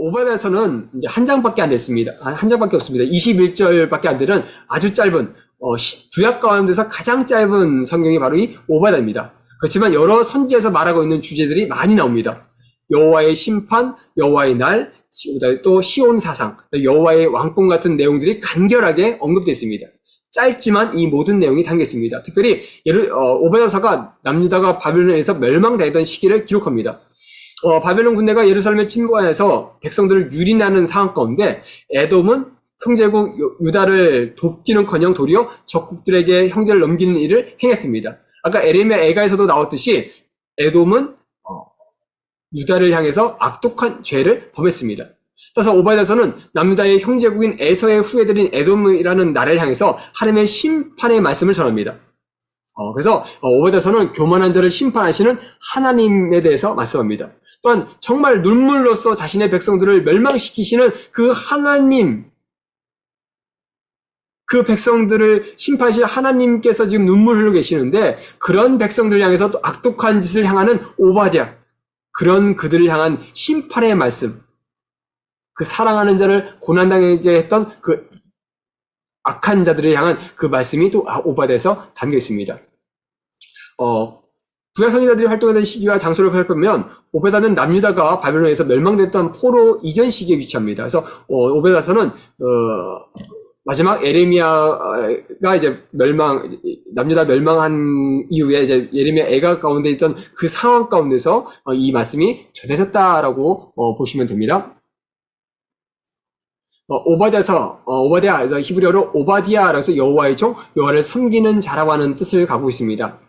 오바댜서는 이제 한 장밖에 안 됐습니다. 한 장밖에 없습니다. 21절밖에 안 되는 아주 짧은 구약 가운데서 가장 짧은 성경이 바로 이 오바댜입니다. 그렇지만 여러 선지에서 말하고 있는 주제들이 많이 나옵니다. 여호와의 심판, 여호와의 날, 또 시온 사상, 여호와의 왕권 같은 내용들이 간결하게 언급되어 있습니다. 짧지만 이 모든 내용이 담겨 있습니다. 특별히 오바댜서가 남유다가 바벨론에서 멸망당했던 시기를 기록합니다. 바벨론 군대가 예루살렘을 침공해서 백성들을 유린하는 상황 가운데 에돔은 형제국 유다를 돕기는커녕 도리어 적국들에게 형제를 넘기는 일을 행했습니다. 아까 에레미야 애가에서도 나왔듯이 에돔은 유다를 향해서 악독한 죄를 범했습니다. 따라서 오바댜서는 남유다의 형제국인 에서의 후예들인 에돔이라는 나라를 향해서 하나님의 심판의 말씀을 전합니다. 그래서 오바댜서는 교만한 자를 심판하시는 하나님에 대해서 말씀합니다. 또한 정말 눈물로써 자신의 백성들을 멸망시키시는 그 하나님, 그 백성들을 심판하실 하나님께서 지금 눈물을 흘리고 계시는데 그런 백성들을 향해서 또 악독한 짓을 향하는 오바댜, 그런 그들을 향한 심판의 말씀, 그 사랑하는 자를 고난당하게 했던 그 악한 자들을 향한 그 말씀이 또 오바댜에서 담겨 있습니다. 구약 선지자들이 활동하던 시기와 장소를 살펴보면 오베다는 남유다가 바벨론에서 멸망됐던 포로 이전 시기에 위치합니다. 그래서 오베다서는 마지막 에레미야가 이제 남유다 멸망한 이후에 이제 예레미야 애가 가운데 있던 그 상황 가운데서 이 말씀이 전해졌다라고 보시면 됩니다. 오바댜, 그래서 히브리어로 오바디아라고 해서 여호와의 종, 여호와를 섬기는 자라고 하는 뜻을 갖고 있습니다.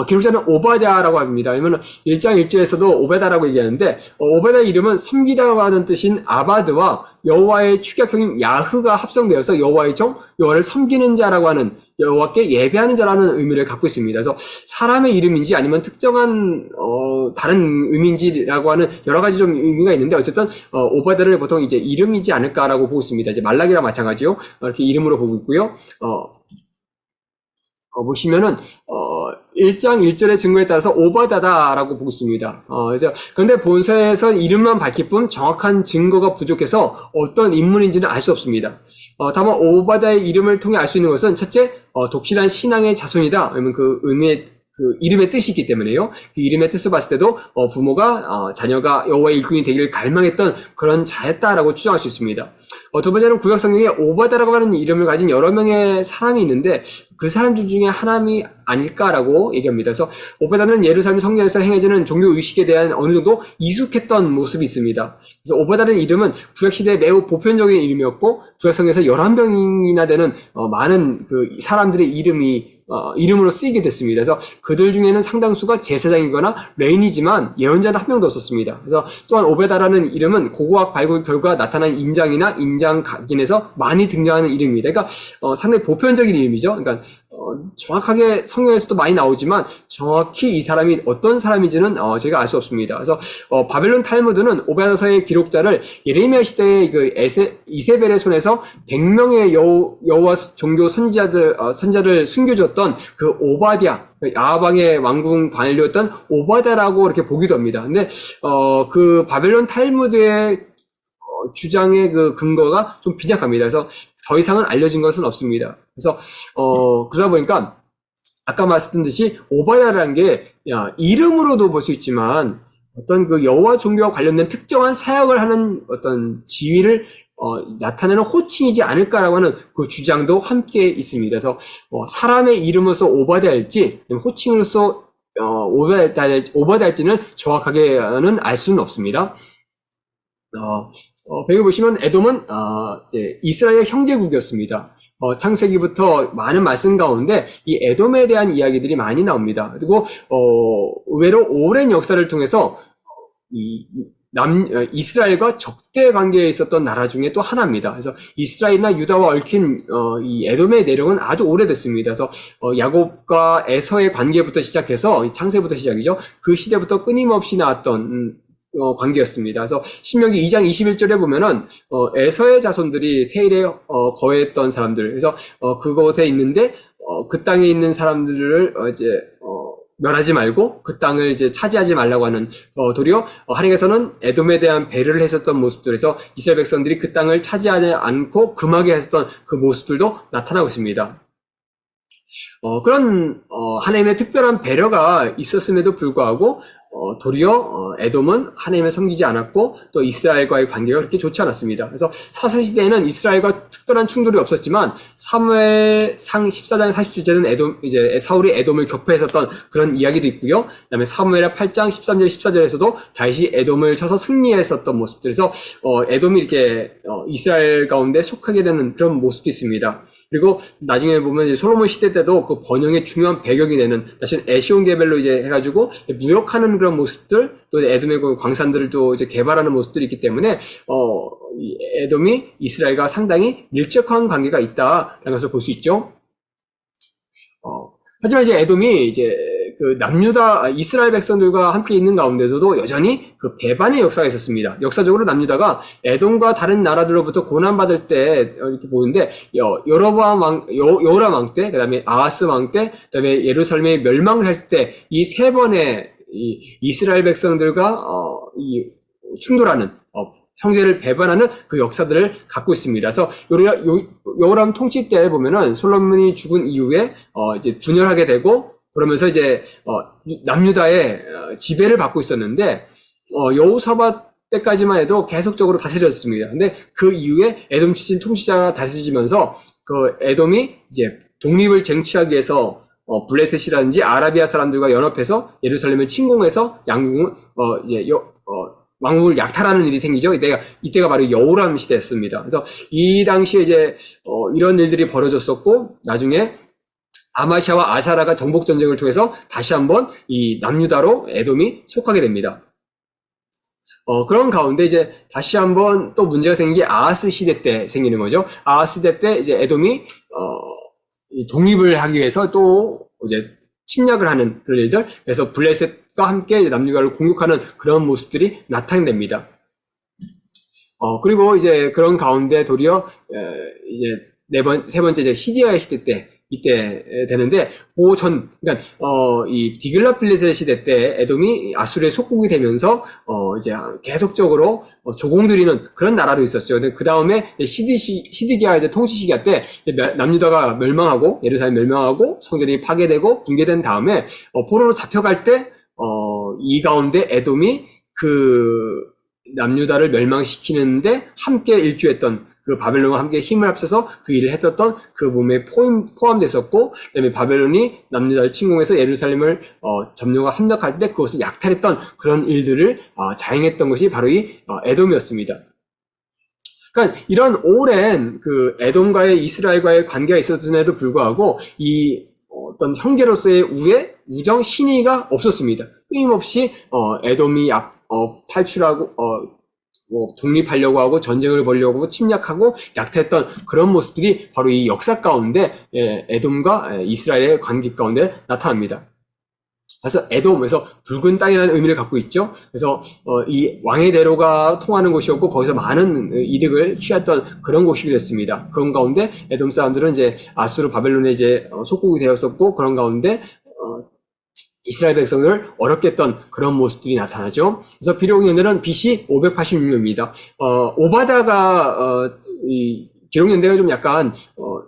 기록자는 오바댜라고 합니다. 왜냐면 1장 1절에서도 오베다라고 얘기하는데, 오베다의 이름은 섬기다라고 하는 뜻인 아바드와 여호와의 축약형인 야흐가 합성되어서 여호와의 종, 여호와를 섬기는 자라고 하는, 여호와께 예배하는 자라는 의미를 갖고 있습니다. 그래서 사람의 이름인지 아니면 특정한 다른 의미인지라고 하는 여러 가지 좀 의미가 있는데, 어쨌든 오바댜를 보통 이제 이름이지 않을까라고 보고 있습니다. 이제 말라기랑 마찬가지요. 이렇게 이름으로 보고 있고요. 보시면은 1장 1절의 증거에 따라서 오바다다라고 보고 있습니다. 그런데 본서에서 이름만 밝힐 뿐 정확한 증거가 부족해서 어떤 인물인지는 알 수 없습니다. 다만 오바다의 이름을 통해 알 수 있는 것은 첫째, 독실한 신앙의 자손이다. 왜냐면 그 이름의 뜻이 있기 때문에요. 그 이름의 뜻을 봤을 때도 부모가 자녀가 여호와의 일꾼이 되기를 갈망했던 그런 자였다라고 추정할 수 있습니다. 두 번째는 구약 성경에 오바다라고 하는 이름을 가진 여러 명의 사람이 있는데 그 사람들 중에 하나님이 아닐까라고 얘기합니다. 그래서 오바다는 예루살렘 성전에서 행해지는 종교 의식에 대한 어느 정도 익숙했던 모습이 있습니다. 그래서 오바다라는 이름은 구약 시대에 매우 보편적인 이름이었고 구약 성경에서 11명이나 되는 많은 그 사람들의 이름으로 쓰이게 됐습니다. 그래서 그들 중에는 상당수가 제사장이거나 레인이지만 예언자는 한 명도 없었습니다. 그래서 또한 오베다라는 이름은 고고학 발굴 결과 나타난 인장이나 인장 각인에서 많이 등장하는 이름입니다. 그러니까 상당히 보편적인 이름이죠. 그러니까 정확하게 성경에서도 많이 나오지만 정확히 이 사람이 어떤 사람인지는 저희가 알 수 없습니다. 그래서 바벨론 탈무드는 오베다서의 기록자를 예레미야 시대의 그 이세벨의 손에서 100명의 여호와 종교 선자를 숨겨줬던 그 오바댜, 야방의 왕궁 관리였던 오바댜라고 이렇게 보기도 합니다. 근데 그 바벨론 탈무드의 주장의 그 근거가 좀 빈약합니다. 그래서 더 이상은 알려진 것은 없습니다. 그래서 그러다 보니까 아까 말씀드렸듯이 오바댜라는 게 이름으로도 볼 수 있지만 어떤 그 여호와 종교와 관련된 특정한 사역을 하는 어떤 지위를 나타내는 호칭이지 않을까라고 하는 그 주장도 함께 있습니다. 그래서 사람의 이름으로서 오바댜일지 호칭으로서 오바댜일지는 정확하게는 알 수는 없습니다. 배경 보시면 에돔은 이제 이스라엘 형제국이었습니다. 창세기부터 많은 말씀 가운데 이 에돔에 대한 이야기들이 많이 나옵니다. 그리고 의외로 오랜 역사를 통해서 이스라엘과 적대 관계에 있었던 나라 중에 또 하나입니다. 그래서 이스라엘이나 유다와 얽힌 이 에돔의 내력은 아주 오래됐습니다. 그래서 야곱과 에서의 관계부터 시작해서 창세부터 시작이죠. 그 시대부터 끊임없이 나왔던 관계였습니다. 그래서 신명기 2장 21절에 보면은 에서의 자손들이 세일에 거했던 사람들, 그래서 그곳에 있는데 그 땅에 있는 사람들을 이제 멸하지 말고 그 땅을 이제 차지하지 말라고 하는 도리어 하나님께서는 에돔에 대한 배려를 했었던 모습들에서 이스라엘 백성들이 그 땅을 차지하지 않고 금하게 했었던 그 모습들도 나타나고 있습니다. 그런 하나님의 특별한 배려가 있었음에도 불구하고 도리어 에돔은 하나님을 섬기지 않았고 또 이스라엘과의 관계가 그렇게 좋지 않았습니다. 그래서 사사시대에는 이스라엘과 특별한 충돌이 없었지만 사무엘상 14장 47절은 이제 사울이 에돔을 격파했었던 그런 이야기도 있고요. 그다음에 사무엘하 8장 13절 14절에서도 다윗이 에돔을 쳐서 승리했었던 모습들에서 에돔이 이렇게 이스라엘 가운데 속하게 되는 그런 모습도 있습니다. 그리고 나중에 보면 이제 솔로몬 시대 때도 그 번영의 중요한 배경이 되는 다시 에시온 게벨로 이제 해가지고 무역하는 그런 모습들 또 에돔의 그 광산들을 또 이제 개발하는 모습들이 있기 때문에 이 에돔이 이스라엘과 상당히 밀접한 관계가 있다라는 것을 볼 수 있죠. 하지만 이제 에돔이 이제 그 남유다 이스라엘 백성들과 함께 있는 가운데서도 여전히 그 배반의 역사가 있었습니다. 역사적으로 남유다가 에돔과 다른 나라들로부터 고난받을 때 이렇게 보는데 여로보암 왕, 여호람 왕 때, 그다음에 아하스 왕 때, 그다음에 예루살렘이 멸망을 했을 때 이 세 번의 이 이스라엘 백성들과 이 충돌하는 형제를 배반하는 그 역사들을 갖고 있습니다. 그래서 여호람 통치 때 보면은 솔로몬이 죽은 이후에 이제 분열하게 되고 그러면서 이제 남유다의 지배를 받고 있었는데 여호사밧 때까지만 해도 계속적으로 다스렸습니다. 근데 그 이후에 에돔 출신 통치자가 다스리면서 그 에돔이 이제 독립을 쟁취하기 위해서 블레셋이라든지 아라비아 사람들과 연합해서 예루살렘을 침공해서 양국을 왕국을 약탈하는 일이 생기죠. 이때가 바로 여호람 시대였습니다. 그래서 이 당시에 이제 이런 일들이 벌어졌었고 나중에 아마시아와 아사라가 정복 전쟁을 통해서 다시 한번 이 남유다로 에돔이 속하게 됩니다. 그런 가운데 이제 다시 한번 또 문제가 생긴 게 아하스 시대 때 생기는 거죠. 아하스 시대 때 이제 에돔이 독립을 하기 위해서 또 이제 침략을 하는 그런 일들, 그래서 블레셋과 함께 남유다를 공격하는 그런 모습들이 나타납니다. 그리고 이제 그런 가운데 도리어 이제 세 번째 이제 시디아의 시대 때 이때 되는데 그러니까 이 디글랏필레셋 시대 때 에돔이 아수르의 속국이 되면서 이제 계속적으로 조공들이는 그런 나라로 있었죠. 근데 그 다음에 시드기야 이제 통치 시기가 때 남유다가 멸망하고 예루살렘 멸망하고 성전이 파괴되고 붕괴된 다음에 포로로 잡혀갈 때 이 가운데 에돔이 그 남유다를 멸망시키는데 함께 일주했던 그 바벨론과 함께 힘을 합쳐서 그 일을 했었던 그 몸에 포함됐었고, 그다음에 바벨론이 남유다를 침공해서 예루살렘을 점령과 함락할 때 그것을 약탈했던 그런 일들을 자행했던 것이 바로 이 에돔이었습니다. 그러니까 이런 오랜 그 에돔과의 이스라엘과의 관계가 있었음에도 불구하고 이 어떤 형제로서의 우정 신의가 없었습니다. 끊임없이 에돔이 탈출하고 독립하려고 하고 전쟁을 벌려고 하고 침략하고 약탈했던 그런 모습들이 바로 이 역사 가운데 에돔과 이스라엘의 관계 가운데 나타납니다. 그래서 에돔에서 붉은 땅이라는 의미를 갖고 있죠. 그래서 이 왕의 대로가 통하는 곳이었고 거기서 많은 이득을 취했던 그런 곳이 됐습니다. 그런 가운데 에돔 사람들은 이제 아수르 바벨론에 이제 속국이 되었었고 그런 가운데 이스라엘 백성을 어렵게 했던 그런 모습들이 나타나죠. 그래서 기록연대는 BC 586년입니다. 오바다가 이 기록연대가 좀 약간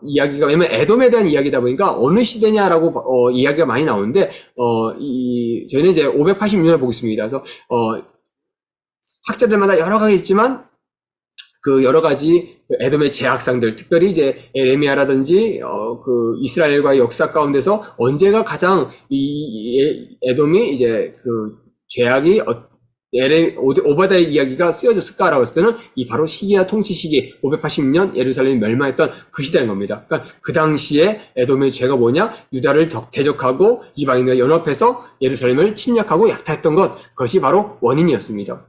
이야기가 왜냐면 에돔에 대한 이야기다 보니까 어느 시대냐라고 이야기가 많이 나오는데 저희는 이제 586년을 보고 있습니다. 그래서 학자들마다 여러 가지 있지만 그 여러 가지 에돔의 제약상들, 특별히 이제 에레미야라든지 그 이스라엘과의 역사 가운데서 언제가 가장 이 에돔이 이제 그 죄악이 오바다의 이야기가 쓰여졌을까라고 했을 때는 이 바로 시기야 통치 시기 586년 예루살렘이 멸망했던 그 시대인 겁니다. 그러니까 그 당시에 에돔의 죄가 뭐냐? 유다를 대적하고 이방인과 연합해서 예루살렘을 침략하고 약탈했던 그것이 바로 원인이었습니다.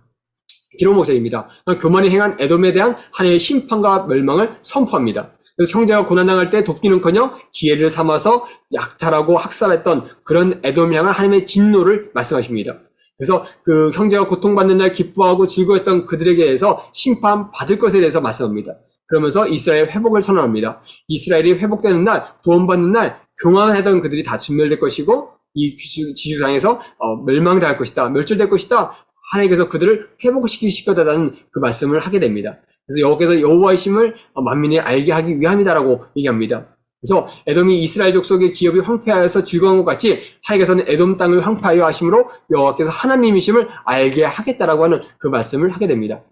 기록 목사입니다. 교만이 행한 에돔에 대한 하나님의 심판과 멸망을 선포합니다. 그래서 형제가 고난당할 때 돕기는커녕 기회를 삼아서 약탈하고 학살했던 그런 에돔을 향한 하나님의 진노를 말씀하십니다. 그래서 그 형제가 고통받는 날 기뻐하고 즐거웠던 그들에게 대해서 심판받을 것에 대해서 말씀합니다. 그러면서 이스라엘 회복을 선언합니다. 이스라엘이 회복되는 날, 구원받는 날, 교만하던 그들이 다 진멸될 것이고 이 지주상에서 멸망당할 것이다, 멸절될 것이다. 하나님께서 그들을 회복시키실 거다라는 그 말씀을 하게 됩니다. 그래서 여호와께서 여호와의 심을 만민이 알게 하기 위함이다라고 얘기합니다. 그래서 에돔이 이스라엘 족속의 기업이 황폐하여서 즐거운 것 같이 하나님께서는 에돔 땅을 황폐하여 하심으로 여호와께서 하나님이심을 알게 하겠다라고 하는 그 말씀을 하게 됩니다.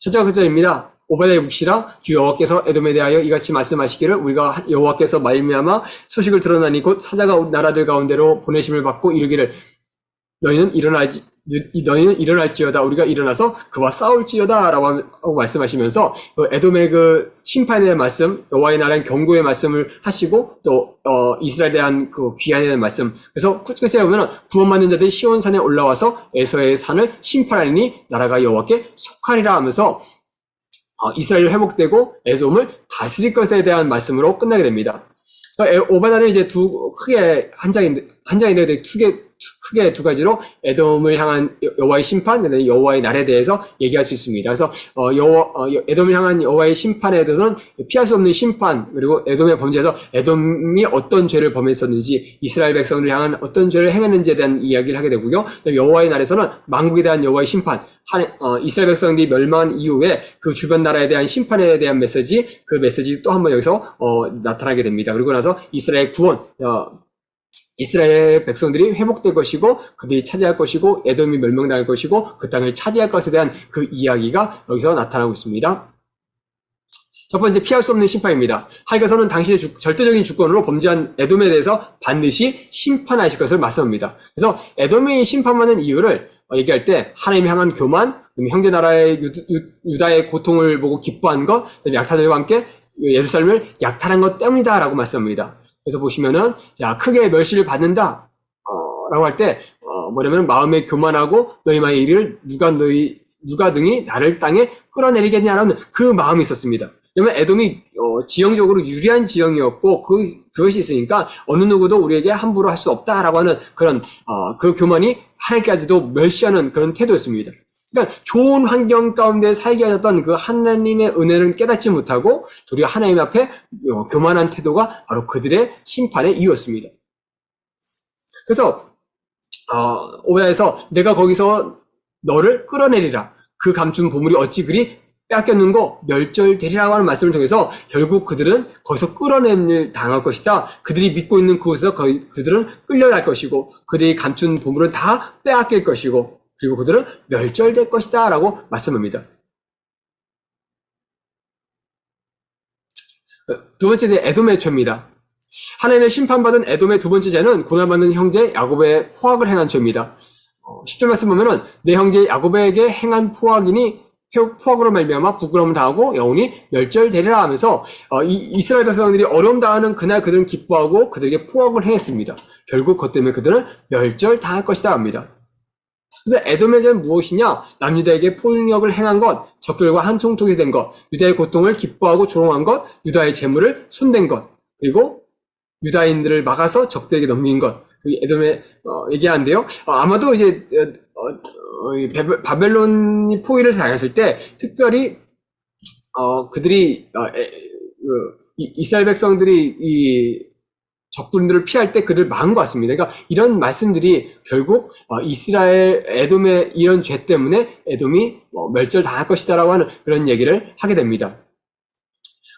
첫째 구절입니다. 오바댜의 묵시라 주 여호와께서 에돔에 대하여 이같이 말씀하시기를 우리가 여호와께서 말미암아 소식을 들어나니 곧 사자가 나라들 가운데로 보내심을 받고 이르기를 너희는 일어날지어다 우리가 일어나서 그와 싸울지어다 라고 말씀하시면서 에돔의 그 심판에 대한 말씀, 여호와의 나라의 경고의 말씀을 하시고 또 이스라엘에 대한 그 귀환에 대한 말씀. 그래서 끝에 보면 구원받는 자들이 시온산에 올라와서 에서의 산을 심판하리니 나라가 여호와께 속하리라 하면서 이스라엘이 회복되고 에돔을 다스릴 것에 대한 말씀으로 끝나게 됩니다. 오바댜는 이제 한 장인데 크게 두 가지로 에돔을 향한 여호와의 심판, 그다음에 여호와의 날에 대해서 얘기할 수 있습니다. 그래서 에돔을 향한 여호와의 심판에 대해서는 피할 수 없는 심판, 그리고 에돔의 범죄에서 에돔이 어떤 죄를 범했었는지, 이스라엘 백성들을 향한 어떤 죄를 행했는지에 대한 이야기를 하게 되고요. 여호와의 날에서는 만국에 대한 여호와의 심판, 이스라엘 백성들이 멸망한 이후에 그 주변 나라에 대한 심판에 대한 메시지, 그 메시지 또 한 번 여기서 나타나게 됩니다. 그리고 나서 이스라엘 구원, 이스라엘 백성들이 회복될 것이고 그들이 차지할 것이고 에돔이 멸망당할 것이고 그 땅을 차지할 것에 대한 그 이야기가 여기서 나타나고 있습니다. 첫 번째, 피할 수 없는 심판입니다. 하나님께서는 당신의 절대적인 주권으로 범죄한 에돔에 대해서 반드시 심판하실 것을 말씀합니다. 그래서 에돔이 심판받는 이유를 얘기할 때 하나님 향한 교만, 형제 나라의 유다의 고통을 보고 기뻐한 것, 약탈들과 함께 예루살렘을 약탈한 것 때문이다라고 말씀합니다. 그래서 보시면은, 자, 크게 멸시를 받는다, 라고 할 때, 뭐냐면, 마음에 교만하고, 너희만의 일을 누가 능히 나를 땅에 끌어내리겠냐라는 그 마음이 있었습니다. 왜냐면, 에돔이, 지형적으로 유리한 지형이었고, 그것이 있으니까, 어느 누구도 우리에게 함부로 할 수 없다라고 하는 그런, 그 교만이 하나님까지도 멸시하는 그런 태도였습니다. 그러니까 좋은 환경 가운데 살게 하셨던 그 하나님의 은혜를 깨닫지 못하고 도리어 하나님 앞에 교만한 태도가 바로 그들의 심판의 이유였습니다. 그래서 오바댜에서 내가 거기서 너를 끌어내리라. 그 감춘 보물이 어찌 그리 빼앗겼는고 멸절되리라고 하는 말씀을 통해서 결국 그들은 거기서 끌어내림을 당할 것이다. 그들이 믿고 있는 그곳에서 그들은 끌려날 것이고 그들이 감춘 보물은 다 빼앗길 것이고 그리고 그들은 멸절될 것이다 라고 말씀합니다. 두 번째 죄, 에돔의 죄입니다. 하나님의 심판받은 에돔의 두 번째 죄는 고난받는 형제 야곱의 포악을 행한 죄입니다. 10절 말씀 보면은 내 형제 야곱에게 행한 포악으로 말미암아 부끄러움을 당하고 영원히 멸절되리라 하면서 이스라엘 백성들이 어려움 당하는 그날 그들은 기뻐하고 그들에게 포악을 행했습니다. 결국 그것 때문에 그들은 멸절당할 것이다 합니다. 그래서 에돔의 죄는 무엇이냐? 남유다에게 폭력을 행한 것, 적들과 한통속이 된 것, 유다의 고통을 기뻐하고 조롱한 것, 유다의 재물을 손댄 것, 그리고 유다인들을 막아서 적들에게 넘긴 것. 에돔의 얘기하는데요. 아마도 이제 바벨론이 포위를 당했을 때 특별히 그들이 이스라엘 백성들이 이 적군들을 피할 때 그들 막은 것 같습니다. 그러니까 이런 말씀들이 결국 에돔의 이런 죄 때문에 에돔이 멸절당할 것이다라고 하는 그런 얘기를 하게 됩니다.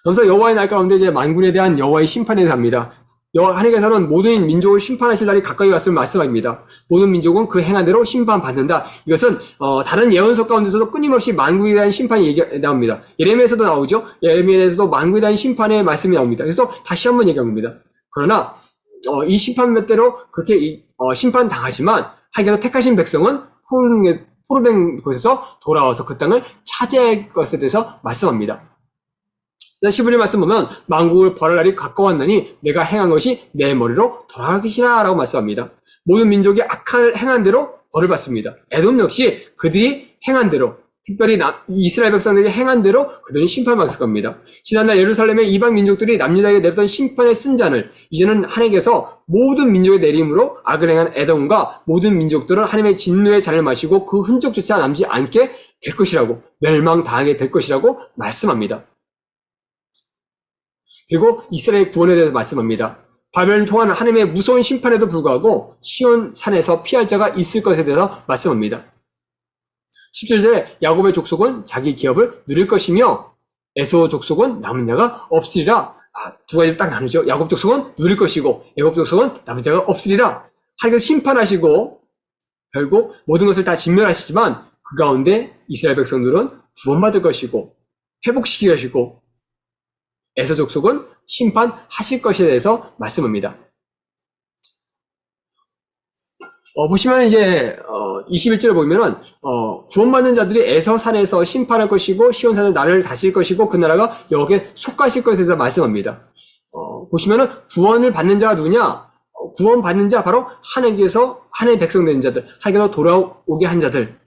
그래서 여호와의 날 가운데 이제 만군에 대한 여호와의 심판에 대합니다. 하나님께서는 모든 민족을 심판하실 날이 가까이 왔음을 말씀합니다. 모든 민족은 그 행한 대로 심판받는다. 이것은 다른 예언서 가운데서도 끊임없이 만군에 대한 심판이 나옵니다. 예레미야에서도 나오죠. 예레미야에서도 만군에 대한 심판의 말씀이 나옵니다. 그래서 다시 한번 얘기합니다. 그러나 이 심판대로 그렇게 심판당하지만 하나님께서 택하신 백성은 포로된 곳에서 돌아와서 그 땅을 차지할 것에 대해서 말씀합니다. 15절 말씀 보면 만국을 벌할 날이 가까웠나니 내가 행한 것이 내 머리로 돌아가기시라 라고 말씀합니다. 모든 민족이 행한 대로 벌을 받습니다. 에돔 역시 그들이 행한 대로 특별히 이스라엘 백성들에게 행한 대로 그들은 심판받을 겁니다. 지난날 예루살렘의 이방 민족들이 남유다에게 내렸던 심판의 쓴잔을 이제는 하나님께서 모든 민족의 내림으로 악을 행한 에돔과 모든 민족들은 하나님의 진노의 잔을 마시고 그 흔적조차 남지 않게 될 것이라고 멸망당하게 될 것이라고 말씀합니다. 그리고 이스라엘 구원에 대해서 말씀합니다. 바벨론을 통한 하나님의 무서운 심판에도 불구하고 시온 산에서 피할 자가 있을 것에 대해서 말씀합니다. 17절에 야곱의 족속은 자기 기업을 누릴 것이며 에서 족속은 남은 자가 없으리라. 두 가지 딱 나누죠. 야곱 족속은 누릴 것이고 애굽 족속은 남은 자가 없으리라. 하나님께서 심판하시고 결국 모든 것을 다 진멸하시지만 그 가운데 이스라엘 백성들은 구원받을 것이고 회복시킬 것이고 에서 족속은 심판하실 것에 대해서 말씀합니다. 보시면 이제 21절에 보면은 구원받는 자들이 에서 산에서 심판할 것이고 시온 산에 나라를 다스릴 것이고 그 나라가 여기에 속하실 것에 대해서 말씀합니다. 보시면은 구원을 받는 자가 누구냐? 구원받는 자 바로 하나님께서 하나님의 백성 된 자들, 하나님께서 돌아오게 한 자들.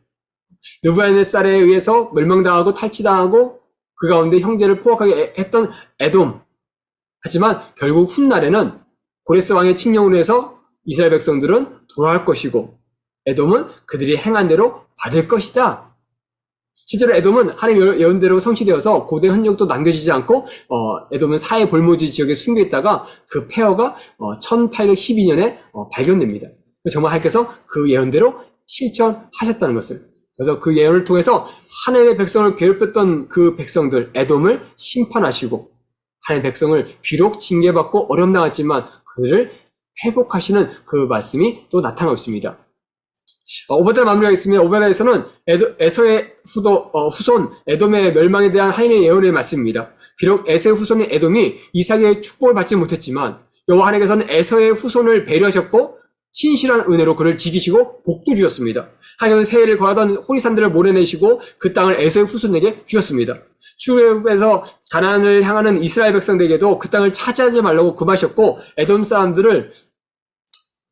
느부갓네살에 의해서 멸망당하고 탈취당하고 그 가운데 형제를 포악하게 했던 에돔. 하지만 결국 훗날에는 고레스 왕의 칙령으로 해서 이스라엘 백성들은 돌아올 것이고 에돔은 그들이 행한 대로 받을 것이다. 실제로 에돔은 하나님의 예언대로 성취되어서 고대 흔적도 남겨지지 않고 에돔은 사해 볼모지 지역에 숨겨 있다가 그 폐허가 1812년에 발견됩니다. 정말 하나님께서 그 예언대로 실천하셨다는 것을. 그래서 그 예언을 통해서 하나님의 백성을 괴롭혔던 그 백성들 에돔을 심판하시고 하나님의 백성을 비록 징계받고 어려움 당했지만 그들을 회복하시는 그 말씀이 또 나타나고 있습니다. 오바댜 마무리하겠습니다. 오바댜에서는 에서의 후손 에돔의 멸망에 대한 하나님의 예언의 말씀입니다. 비록 에서의 후손인 에돔이 이삭의 축복을 받지 못했지만 여호와 하나님께서는 에서의 후손을 배려하셨고 신실한 은혜로 그를 지키시고 복도 주셨습니다. 하나님은 세해를 거하던 호리산들을 몰아내시고 그 땅을 에서의 후손에게 주셨습니다. 출애굽에서 가나안을 향하는 이스라엘 백성들에게도 그 땅을 차지하지 말라고 금하셨고 에돔 사람들을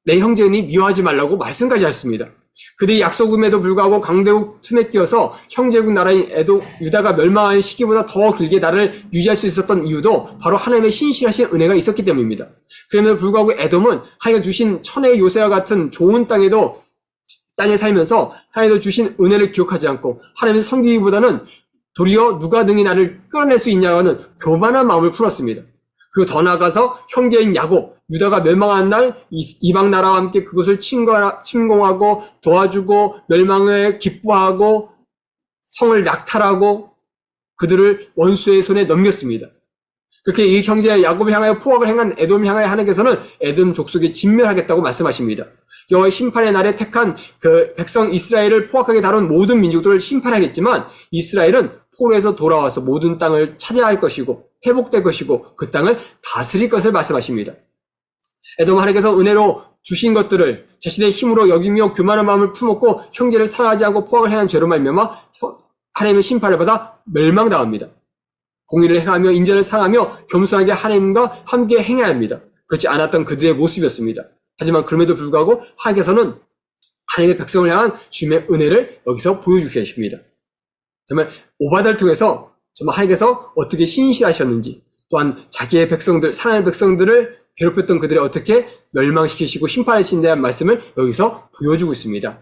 내 형제니 미워하지 말라고 말씀까지 하셨습니다. 그들이 약속임에도 불구하고 강대국 틈에 끼어서 형제국 나라인 유다가 멸망한 시기보다 더 길게 나라를 유지할 수 있었던 이유도 바로 하나님의 신실하신 은혜가 있었기 때문입니다. 그럼에도 불구하고 에돔은 하나님가 주신 천혜의 요새와 같은 좋은 땅에 살면서 하나님도 주신 은혜를 기억하지 않고 하나님을 섬기기보다는 도리어 누가 능히 나를 끌어낼 수 있냐는 교만한 마음을 풀었습니다. 그리고 더 나아가서 형제인 야곱, 유다가 멸망한 날 이방 나라와 함께 그것을 침공하고 도와주고 멸망에 기뻐하고 성을 약탈하고 그들을 원수의 손에 넘겼습니다. 그렇게 이 형제 야곱을 향하여 포악을 행한 에돔을 향하여 하나님께서는 에돔 족속이 진멸하겠다고 말씀하십니다. 여호와의 심판의 날에 택한 그 백성 이스라엘을 포악하게 다룬 모든 민족들을 심판하겠지만 이스라엘은 포로에서 돌아와서 모든 땅을 차지할 것이고 회복될 것이고 그 땅을 다스릴 것을 말씀하십니다. 에돔 하나님께서 은혜로 주신 것들을 자신의 힘으로 여기며 교만한 마음을 품었고 형제를 사랑하지 않고 포악을 행한 죄로 말미암아 하나님의 심판을 받아 멸망당합니다. 공의를 행하며 인자를 사랑하며 겸손하게 하나님과 함께 행해야 합니다. 그렇지 않았던 그들의 모습이었습니다. 하지만 그럼에도 불구하고 하나님께서는 하나님의 백성을 향한 주님의 은혜를 여기서 보여주게 하십니다. 정말 오바댜를 통해서 정말 하나님께서 어떻게 신실하셨는지 또한 자기의 백성들, 사랑하는 백성들을 괴롭혔던 그들을 어떻게 멸망시키시고 심판하신 대한 말씀을 여기서 보여주고 있습니다.